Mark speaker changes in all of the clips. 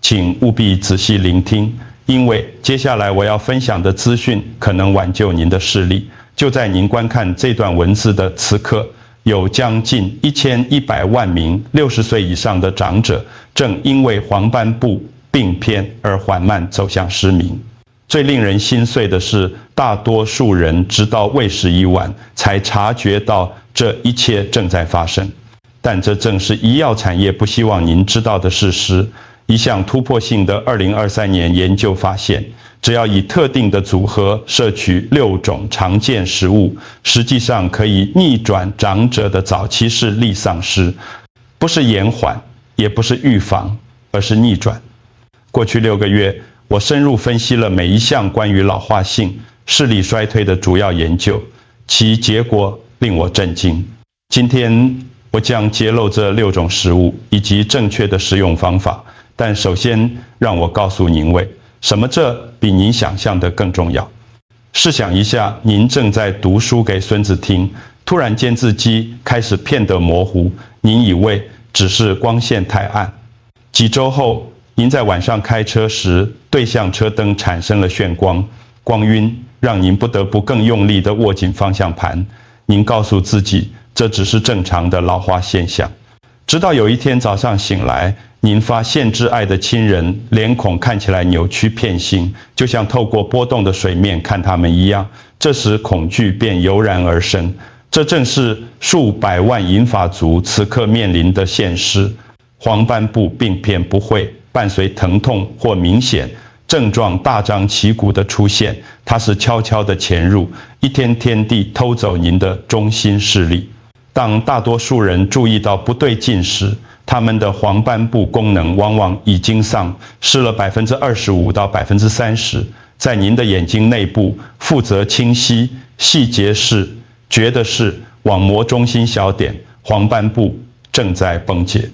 Speaker 1: 请务必仔细聆听，因为接下来我要分享的资讯可能挽救您的视力。就在您观看这段文字的此刻，有将近1100万名60岁以上的长者正因为黄斑部病变而缓慢走向失明。最令人心碎的是，大多数人直到为时已晚，才察觉到这一切正在发生。但这正是医药产业不希望您知道的事实。一项突破性的2023年研究发现，只要以特定的组合摄取6种常见食物，实际上可以逆转长者的早期视力丧失。不是延缓，也不是预防，而是逆转。过去6个月，我深入分析了每一项关于老化性视力衰退的主要研究，其结果令我震惊。今天我将揭露这6种食物以及正确的食用方法。但首先，让我告诉您什么这比您想象的更重要。试想一下，您正在读书给孙子听，突然间字迹开始变得模糊，您以为只是光线太暗。几周后，您在晚上开车时，对向车灯产生了眩光，光晕让您不得不更用力地握紧方向盘。您告诉自己，这只是正常的老化现象。直到有一天早上醒来，您发现挚爱的亲人脸孔看起来扭曲变形，就像透过波动的水面看他们一样。这时恐惧便油然而生。这正是数百万银发族此刻面临的现实。黄斑部病变不会伴随疼痛或明显症状大张旗鼓的出现，它是悄悄地潜入，一天天地偷走您的中心视力。当大多数人注意到不对劲时，他们的黄斑部功能往往已经丧失了25%到30%。在您的眼睛内部，负责清晰细节视觉的是网膜中心小点，黄斑部正在崩解，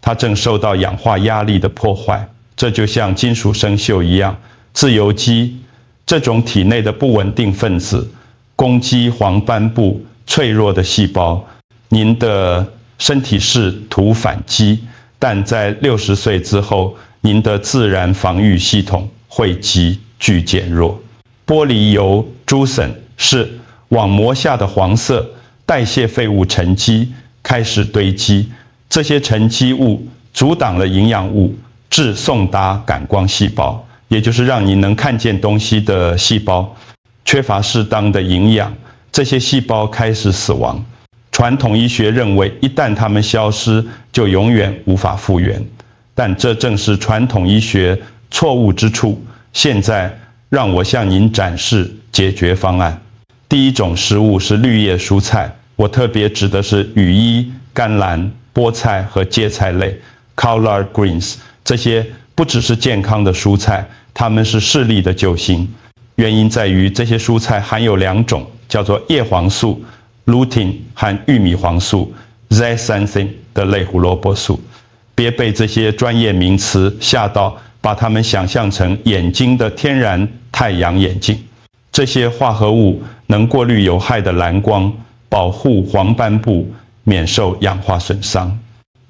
Speaker 1: 它正受到氧化压力的破坏。这就像金属生锈一样，自由基这种体内的不稳定分子攻击黄斑部脆弱的细胞。您的身体试图反击，但在60岁之后，您的自然防御系统会急剧减弱。玻璃油珠层是网膜下的黄色代谢废物沉积开始堆积，这些沉积物阻挡了营养物至送达感光细胞，也就是让你能看见东西的细胞。缺乏适当的营养，这些细胞开始死亡。传统医学认为，一旦它们消失，就永远无法复原。但这正是传统医学错误之处。现在，让我向您展示解决方案。第一种食物是绿叶蔬菜，我特别指的是羽衣甘蓝、菠菜和芥菜类 （collard greens）。这些不只是健康的蔬菜，它们是视力的救星。原因在于这些蔬菜含有2种，叫做叶黄素 lutein 和玉米黄素 zeaxanthin 的类胡萝卜素。别被这些专业名词吓到，把它们想象成眼睛的天然太阳眼镜。这些化合物能过滤有害的蓝光，保护黄斑部免受氧化损伤。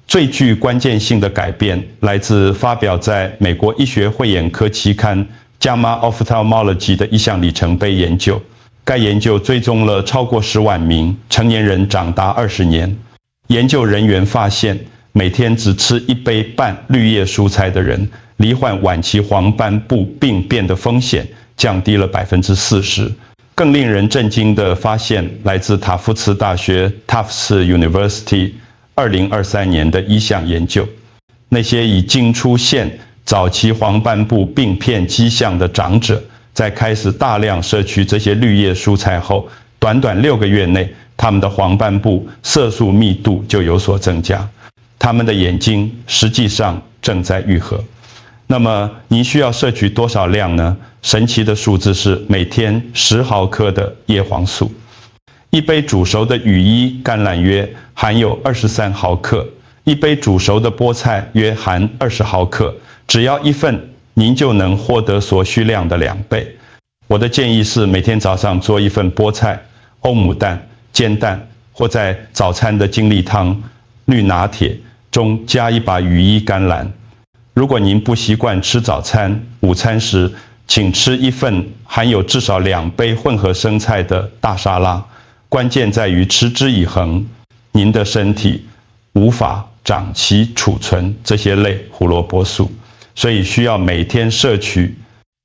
Speaker 1: 最具关键性的改变来自发表在美国医学会眼科期刊《JAMA Ophthalmology》的一项里程碑研究。该研究追踪了超过10万名成年人长达20年。研究人员发现，每天只吃1杯半绿叶蔬菜的人，罹患晚期黄斑部病变的风险降低了40%。更令人震惊的发现来自塔夫茨大学 Tufts University 2023年的一项研究。那些已经出现早期黄斑部病变迹象的长者，在开始大量摄取这些绿叶蔬菜后，短短6个月内，他们的黄斑部色素密度就有所增加。他们的眼睛实际上正在愈合。那么您需要摄取多少量呢？神奇的数字是每天10毫克的叶黄素。1杯煮熟的羽衣甘蓝约含有23毫克，1杯煮熟的菠菜约含20毫克，只要1份，您就能获得所需量的2倍。我的建议是每天早上做1份菠菜、欧姆蛋、煎蛋，或在早餐的精力汤、绿拿铁中加1把羽衣甘蓝。如果您不习惯吃早餐，午餐时请吃一份含有至少2杯混合生菜的大沙拉。关键在于持之以恒，您的身体无法长期储存这些类胡萝卜素，所以需要每天摄取。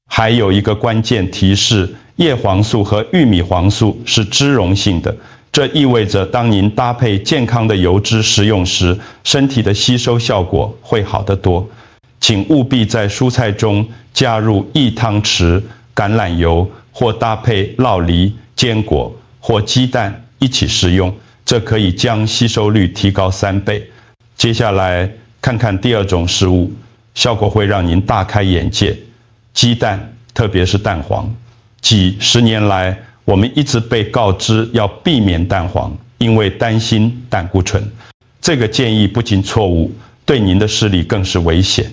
Speaker 1: 还有一个关键提示，叶黄素和玉米黄素是脂溶性的，这意味着当您搭配健康的油脂食用时，身体的吸收效果会好得多。请务必在蔬菜中加入1汤匙橄榄油，或搭配酪梨、坚果或鸡蛋一起食用，这可以将吸收率提高3倍。接下来看看第2种食物，效果会让您大开眼界。鸡蛋，特别是蛋黄。几10年来，我们一直被告知要避免蛋黄，因为担心胆固醇。这个建议不仅错误，对您的视力更是危险。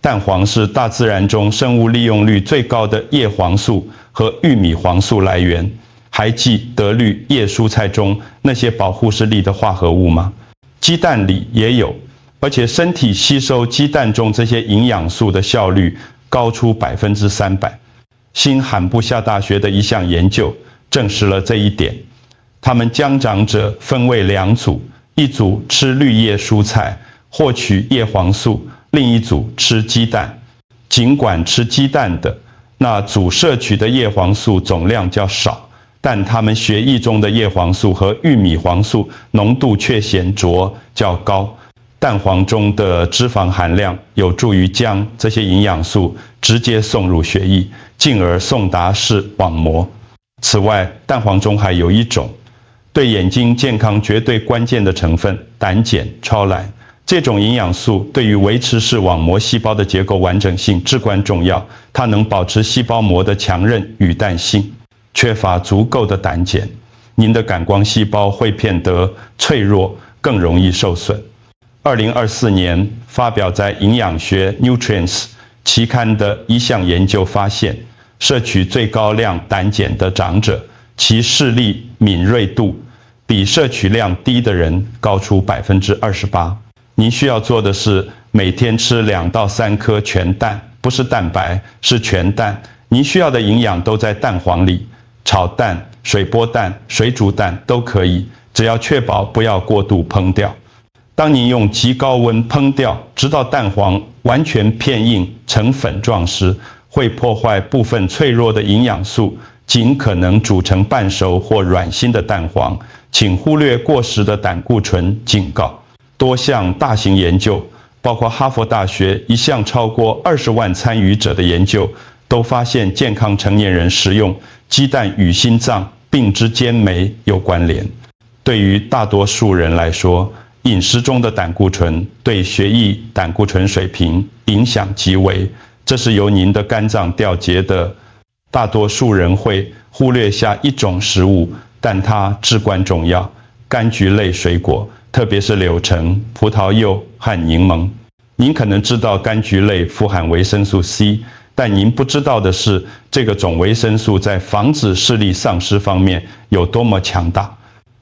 Speaker 1: 蛋黄是大自然中生物利用率最高的叶黄素和玉米黄素来源。还记得绿叶蔬菜中那些保护视力的化合物吗？鸡蛋里也有，而且身体吸收鸡蛋中这些营养素的效率高出300%。新罕布夏大学的一项研究证实了这一点。他们将长者分为2组，一组吃绿叶蔬菜，获取叶黄素，另一组吃鸡蛋。尽管吃鸡蛋的那组摄取的叶黄素总量较少，但他们血液中的叶黄素和玉米黄素浓度却显著较高。蛋黄中的脂肪含量有助于将这些营养素直接送入血液，进而送达视网膜。此外，蛋黄中还有一种对眼睛健康绝对关键的成分胆碱超蓝。这种营养素对于维持视网膜细胞的结构完整性至关重要，它能保持细胞膜的强韧与弹性。缺乏足够的胆碱，您的感光细胞会变得脆弱，更容易受损。2024年发表在《营养学 Nutrients》期刊的一项研究发现，摄取最高量胆碱的长者，其视力敏锐度比摄取量低的人高出28%。您需要做的是每天吃2到3颗全蛋，不是蛋白，是全蛋。您需要的营养都在蛋黄里，炒蛋、水波蛋、水煮蛋都可以，只要确保不要过度烹调。当您用极高温烹调，直到蛋黄完全片硬成粉状时，会破坏部分脆弱的营养素，尽可能煮成半熟或软心的蛋黄。请忽略过时的胆固醇警告。多项大型研究，包括哈佛大学一项超过20万参与者的研究，都发现健康成年人食用鸡蛋与心脏病之间没有关联。对于大多数人来说，饮食中的胆固醇对血液胆固醇水平影响极微，这是由您的肝脏调节的。大多数人会忽略下一种食物，但它至关重要：柑橘类水果，特别是柳橙、葡萄柚和柠檬。您可能知道柑橘类富含维生素 C， 但您不知道的是，这个种维生素在防止视力丧失方面有多么强大。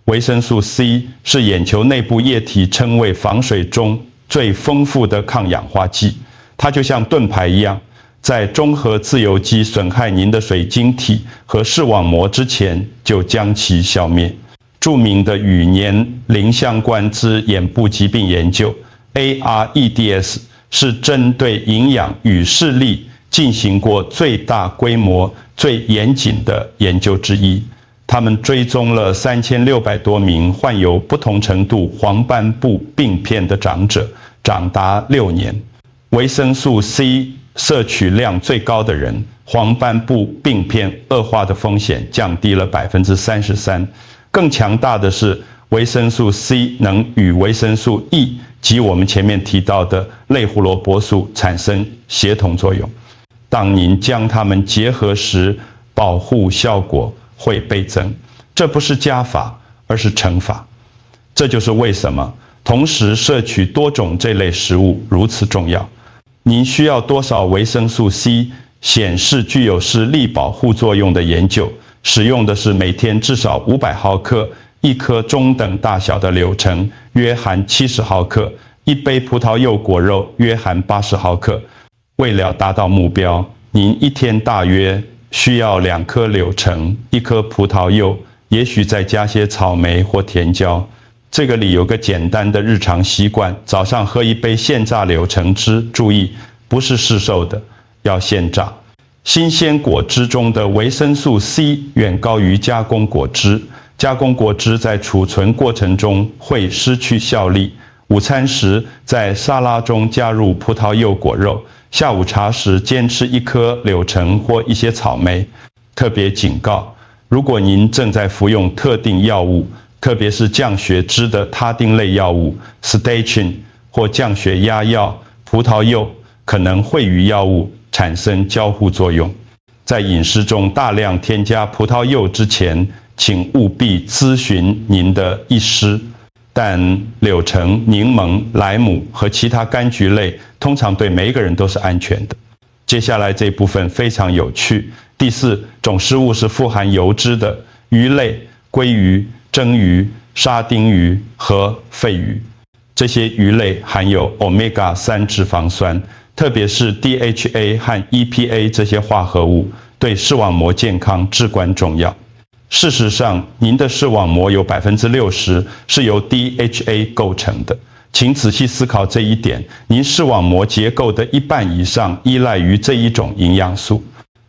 Speaker 1: 维生素 C 是眼球内部液体称为防水中最丰富的抗氧化剂，它就像盾牌一样，在中和自由基损害您的水晶体和视网膜之前就将其消灭。著名的与年龄相关之眼部疾病研究 AREDS 是针对营养与视力进行过最大规模、最严谨的研究之一。他们追踪了3600多名患有不同程度黄斑部病变的长者，长达6年。维生素 C 摄取量最高的人，黄斑部病变恶化的风险降低了33%。更强大的是，维生素 C 能与维生素 E 及我们前面提到的类胡萝卜素产生协同作用。当您将它们结合时，保护效果会倍增。这不是加法，而是乘法。这就是为什么同时摄取多种这类食物如此重要。您需要多少维生素 C？ 显示具有视力保护作用的研究，使用的是每天至少500毫克，一颗中等大小的柳橙约含70毫克，一杯葡萄柚果肉约含80毫克。为了达到目标，您一天大约需要2颗柳橙、1颗葡萄柚，也许再加些草莓或甜椒。这个里有个简单的日常习惯：早上喝一杯现榨柳橙汁，注意不是市售的，要现榨。新鲜果汁中的维生素 C 远高于加工果汁，加工果汁在储存过程中会失去效力。午餐时在沙拉中加入葡萄柚果肉，下午茶时兼吃1颗柳橙或一些草莓。特别警告，如果您正在服用特定药物，特别是降血脂的他汀类药物 Statin 或降血压药，葡萄柚可能会与药物产生交互作用。在饮食中大量添加葡萄柚之前，请务必咨询您的医师。但柳橙、柠檬、莱姆和其他柑橘类通常对每一个人都是安全的。接下来这一部分非常有趣。第4种食物是富含油脂的：鱼类、鲑鱼、蒸鱼、沙丁鱼和鲱鱼。这些鱼类含有 Omega-3 脂肪酸，特别是 DHA 和 EPA 这些化合物，对视网膜健康至关重要。事实上，您的视网膜有60%是由 DHA 构成的。请仔细思考这一点，您视网膜结构的1半以上依赖于这一种营养素。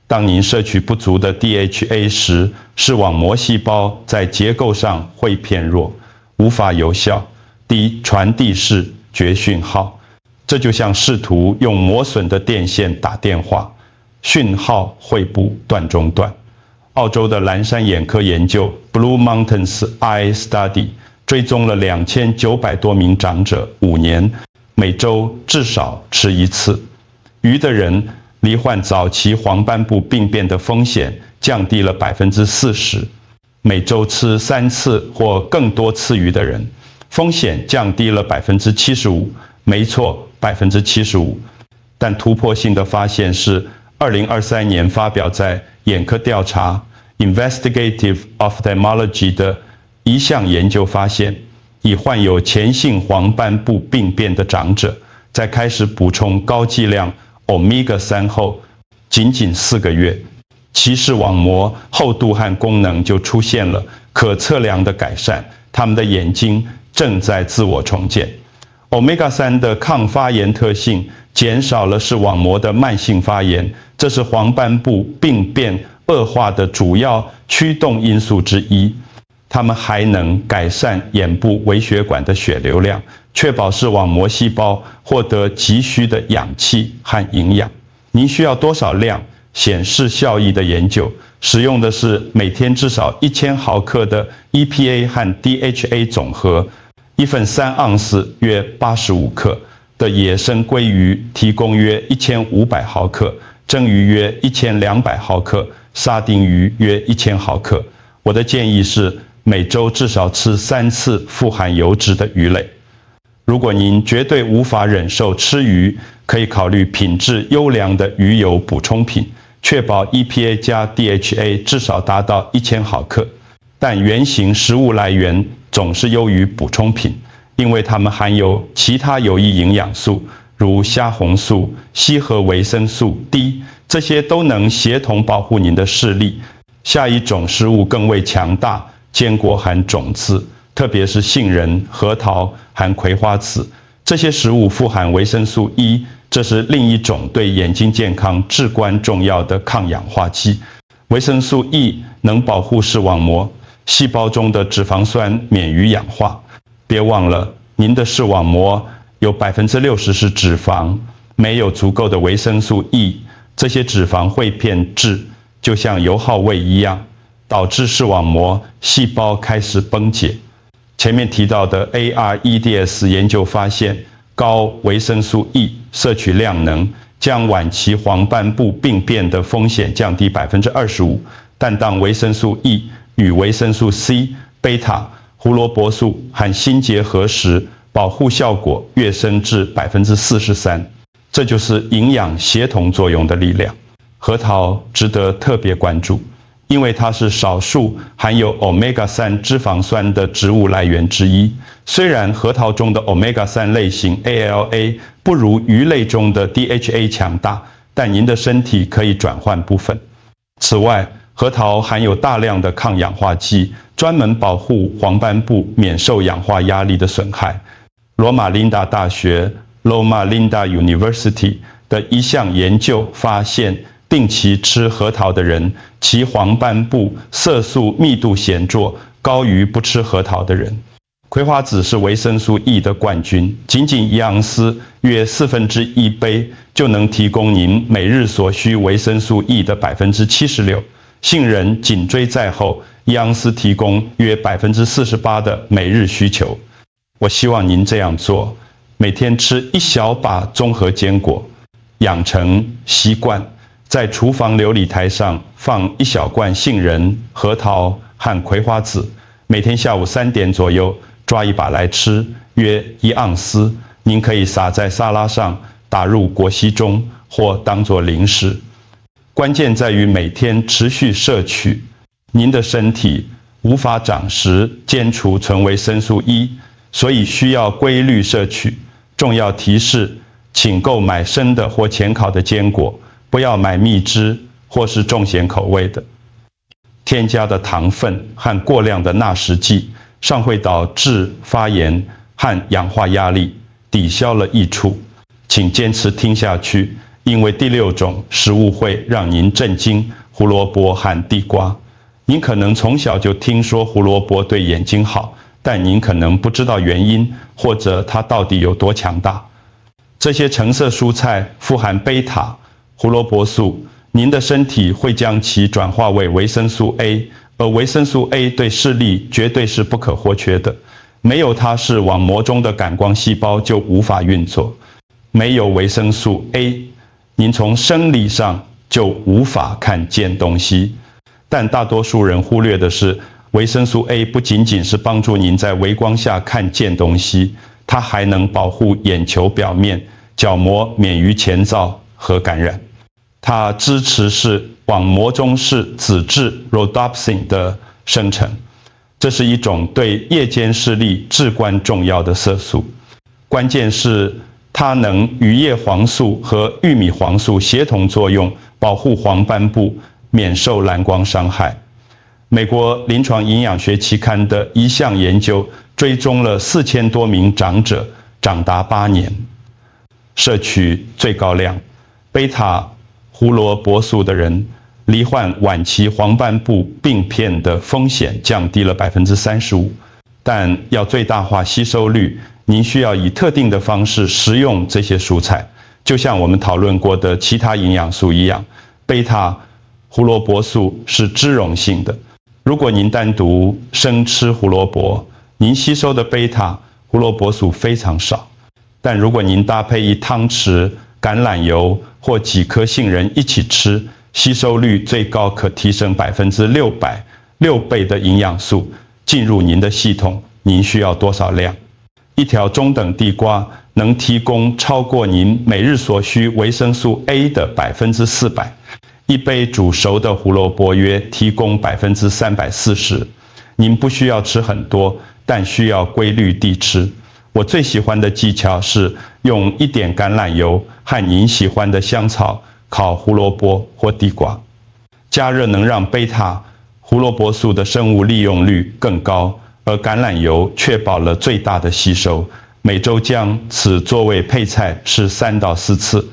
Speaker 1: 当您摄取不足的 DHA 时，视网膜细胞在结构上会偏弱，无法有效地传递视觉讯号。这就像试图用磨损的电线打电话，讯号会不断中断。澳洲的蓝山眼科研究 Blue Mountains Eye Study 追踪了2900多名长者5年，每周至少吃1次。鱼的人罹患早期黄斑部病变的风险降低了40%，每周吃3次或更多次鱼的人，风险降低了75%。没错，75%。但突破性的发现是2023年发表在眼科调查 Investigative Ophthalmology 的一项研究发现，已患有前性黄斑部病变的长者，在开始补充高剂量 Omega-3 后，仅4个月，其视网膜厚度和功能就出现了可测量的改善，他们的眼睛正在自我重建。Omega-3 的抗发炎特性减少了视网膜的慢性发炎，这是黄斑部病变恶化的主要驱动因素之一。它们还能改善眼部微血管的血流量，确保视网膜细胞获得急需的氧气和营养。您需要多少量显示效益的研究，使用的是每天至少1000毫克的 EPA 和 DHA 总和。一份3盎司约85克的野生鲑鱼提供约1500毫克，蒸鱼约1200毫克，沙丁鱼约1000毫克。我的建议是每周至少吃3次富含油脂的鱼类。如果您绝对无法忍受吃鱼，可以考虑品质优良的鱼油补充品，确保 EPA 加 DHA 至少达到1000毫克。但原型食物来源总是优于补充品，因为它们含有其他有益营养素，如虾红素、硒和维生素 D， 这些都能协同保护您的视力。下一种食物更为强大，坚果含种子，特别是杏仁、核桃含葵花籽。这些食物富含维生素 E， 这是另一种对眼睛健康至关重要的抗氧化剂。维生素 E 能保护视网膜，细胞中的脂肪酸免于氧化。别忘了，您的视网膜有60%是脂肪，没有足够的维生素 E， 这些脂肪会变质，就像油耗味一样，导致视网膜细胞开始崩解。前面提到的 AREDS 研究发现，高维生素 E 摄取量能将晚期黄斑部病变的风险降低25%，但当维生素 E 与维生素 C、贝塔、胡萝卜素和锌结合时，保护效果跃升至43%。这就是营养协同作用的力量。核桃值得特别关注，因为它是少数含有 Omega-3 脂肪酸的植物来源之一。虽然核桃中的 Omega-3 类型 ALA 不如鱼类中的 DHA 强大，但您的身体可以转换部分。此外，核桃含有大量的抗氧化剂，专门保护黄斑部免受氧化压力的损害。罗马琳达大学 （Loma Linda University） 的一项研究发现，定期吃核桃的人，其黄斑部色素密度显著高于不吃核桃的人。葵花籽是维生素 E 的冠军，仅仅1盎司约1/4杯就能提供您每日所需维生素 E 的76%。杏仁紧追在后，1盎司提供约48%的每日需求。我希望您这样做，每天吃1小把综合坚果，养成习惯。在厨房琉璃台上放1小罐杏仁、核桃和葵花籽，每天下午3点左右抓1把来吃，约1盎司。您可以撒在沙拉上，打入果昔中，或当作零食。关键在于每天持续摄取。您的身体无法长时间储存维生素 E， 所以需要规律摄取。重要提示：请购买生的或前烤的坚果，不要买蜜汁或是重咸口味的。添加的糖分和过量的钠食剂尚会导致发炎和氧化压力，抵消了益处。请坚持听下去，因为第6种食物会让您震惊：胡萝卜和地瓜。您可能从小就听说胡萝卜对眼睛好，但您可能不知道原因，或者它到底有多强大。这些橙色蔬菜富含贝塔胡萝卜素，您的身体会将其转化为维生素 A， 而维生素 A 对视力绝对是不可或缺的。没有它，视网膜中的感光细胞就无法运作。没有维生素 A， 您从生理上就无法看见东西。但大多数人忽略的是，维生素 A 不仅仅是帮助您在微光下看见东西，它还能保护眼球表面角膜免于前兆和感染。它支持视网膜中视脂质 rhodopsin 的生成，这是一种对夜间视力至关重要的色素。关键是它能与叶黄素和玉米黄素协同作用，保护黄斑部免受蓝光伤害。美国临床营养学期刊的一项研究追踪了4000多名长者，长达8年，摄取最高量贝塔胡萝卜素的人，罹患晚期黄斑部病变的风险降低了35%。但要最大化吸收率，您需要以特定的方式食用这些蔬菜，就像我们讨论过的其他营养素一样。贝塔胡萝卜素是脂溶性的。如果您单独生吃胡萝卜，您吸收的贝塔胡萝卜素非常少。但如果您搭配1汤匙橄榄油或几颗杏仁一起吃，吸收率最高可提升600%，6倍的营养素进入您的系统。您需要多少量？1条中等地瓜能提供超过您每日所需维生素 A 的400%。1杯煮熟的胡萝卜约提供340%。您不需要吃很多，但需要规律地吃。我最喜欢的技巧是用1点橄榄油和您喜欢的香草烤胡萝卜或地瓜。加热能让贝塔胡萝卜素的生物利用率更高，而橄榄油确保了最大的吸收。每周将此作为配菜吃3到4次。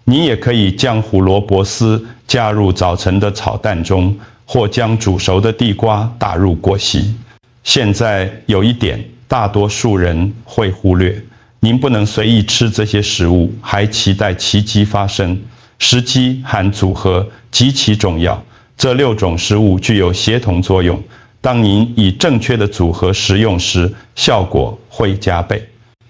Speaker 1: 你也可以将胡萝卜丝加入早晨的炒蛋中，或将煮熟的地瓜打入果昔。现在有一点，大多数人会忽略：您不能随意吃这些食物，还期待奇迹发生。时机和组合极其重要。这6种食物具有协同作用。当您以正确的组合食用时，效果会加倍。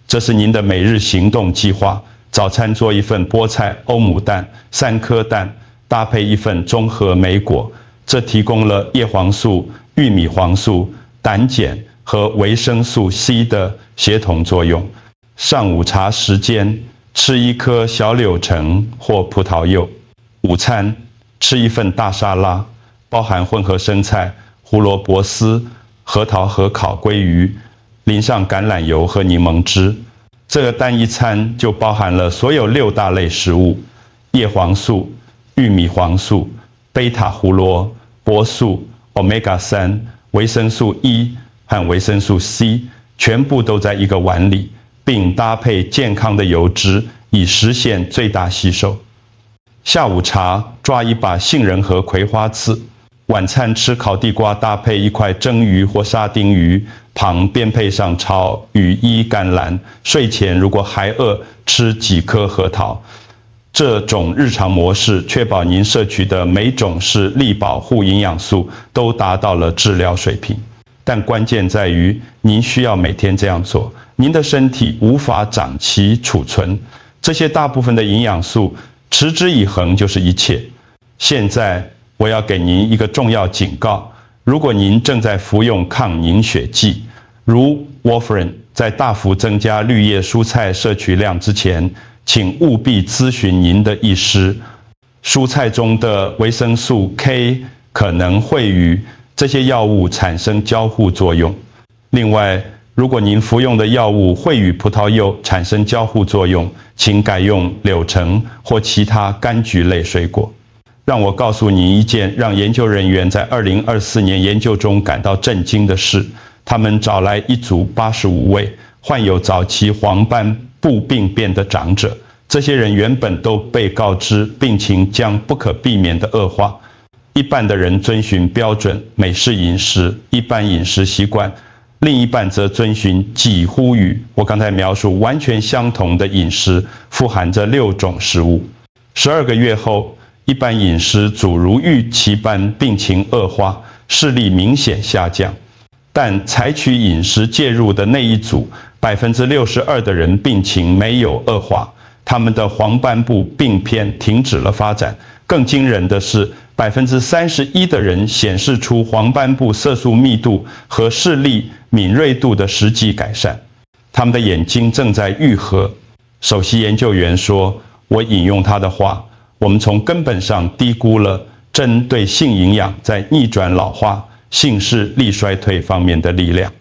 Speaker 1: 这是您的每日行动计划。早餐做1份菠菜欧姆蛋，3颗蛋，搭配1份综合莓果，这提供了叶黄素、玉米黄素、胆碱和维生素 C 的协同作用。上午茶时间，吃1颗小柳橙或葡萄柚。午餐，吃1份大沙拉，包含混合生菜、胡萝卜丝、核桃和烤鲑鱼，淋上橄榄油和柠檬汁。这个单一餐就包含了所有6大类食物：叶黄素、玉米黄素、贝塔胡萝卜素、Omega-3、维生素 E 和维生素 C， 全部都在一个碗里，并搭配健康的油脂，以实现最大吸收。下午茶抓一把杏仁和葵花籽，晚餐吃烤地瓜搭配一块蒸鱼或沙丁鱼，旁边配上炒羽衣甘蓝。睡前如果还饿，吃几颗核桃。这种日常模式确保您摄取的每种是力保护营养素都达到了治疗水平。但关键在于您需要每天这样做，您的身体无法长期储存这些大部分的营养素，持之以恒就是一切。现在我要给您一个重要警告：如果您正在服用抗凝血剂，如 Warfarin， 在大幅增加绿叶蔬菜摄取量之前，请务必咨询您的医师。蔬菜中的维生素 K 可能会与这些药物产生交互作用。另外，如果您服用的药物会与葡萄柚产生交互作用，请改用柳橙或其他柑橘类水果。让我告诉您一件让研究人员在2024年研究中感到震惊的事：他们找来一组85位患有早期黄斑部病变的长者，这些人原本都被告知病情将不可避免地恶化。一半的人遵循标准美式饮食，一般饮食习惯，另一半则遵循几乎与我刚才描述完全相同的饮食，富含着6种食物。12个月后，一般饮食组如预期般病情恶化，视力明显下降。但采取饮食介入的那一组，62%的人病情没有恶化，他们的黄斑部病变停止了发展。更惊人的是，31%的人显示出黄斑部色素密度和视力敏锐度的实际改善，他们的眼睛正在愈合。首席研究员说，我引用他的话，我们从根本上低估了针对性营养在逆转老化、性视力衰退方面的力量。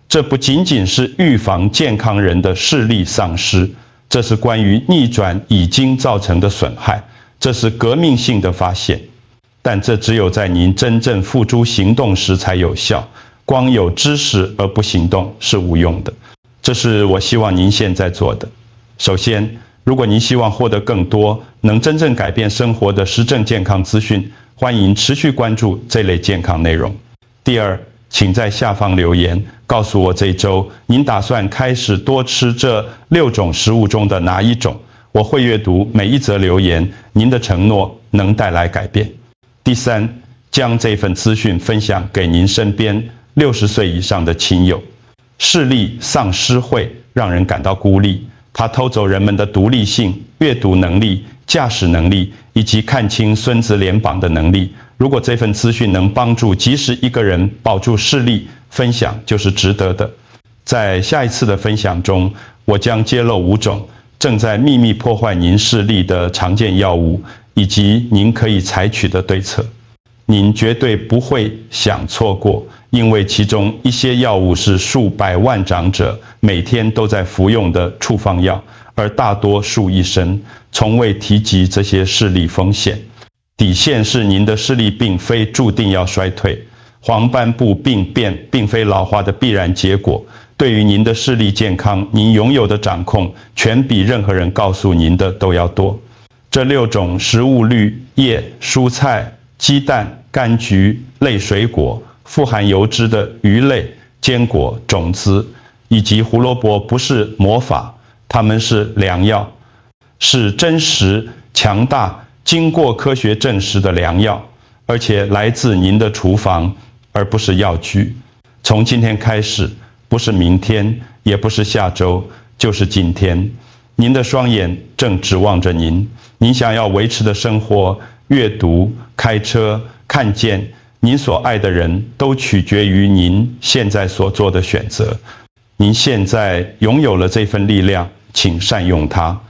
Speaker 1: 这不仅仅是预防健康人的视力丧失，这是关于逆转已经造成的损害，这是革命性的发现。但这只有在您真正付诸行动时才有效，光有知识而不行动是无用的。这是我希望您现在做的。首先，如果您希望获得更多能真正改变生活的实证健康资讯，欢迎持续关注这类健康内容。第二，请在下方留言，告诉我这周您打算开始多吃这6种食物中的哪一种。我会阅读每一则留言，您的承诺能带来改变。第三，将这份资讯分享给您身边60岁以上的亲友。视力丧失会让人感到孤立，它偷走人们的独立性、阅读能力、驾驶能力以及看清孙子脸膀的能力。如果这份资讯能帮助即使一个人保住视力，分享就是值得的。在下一次的分享中，我将揭露5种正在秘密破坏您视力的常见药物，以及您可以采取的对策。您绝对不会想错过，因为其中一些药物是数百万长者每天都在服用的处方药，而大多数医生从未提及这些视力风险。底线是您的视力并非注定要衰退，黄斑部病变并非老化的必然结果。对于您的视力健康，您拥有的掌控全比任何人告诉您的都要多。这6种食物绿叶、蔬菜、鸡蛋、柑橘类水果、富含油脂的鱼类、坚果、种子以及胡萝卜不是魔法，它们是良药，是真实、强大、经过科学证实的良药，而且来自您的厨房，而不是药局。从今天开始，不是明天，也不是下周，就是今天。您的双眼正指望着您，您想要维持的生活、阅读、开车、看见您所爱的人，都取决于您现在所做的选择。您现在拥有了这份力量，请善用它。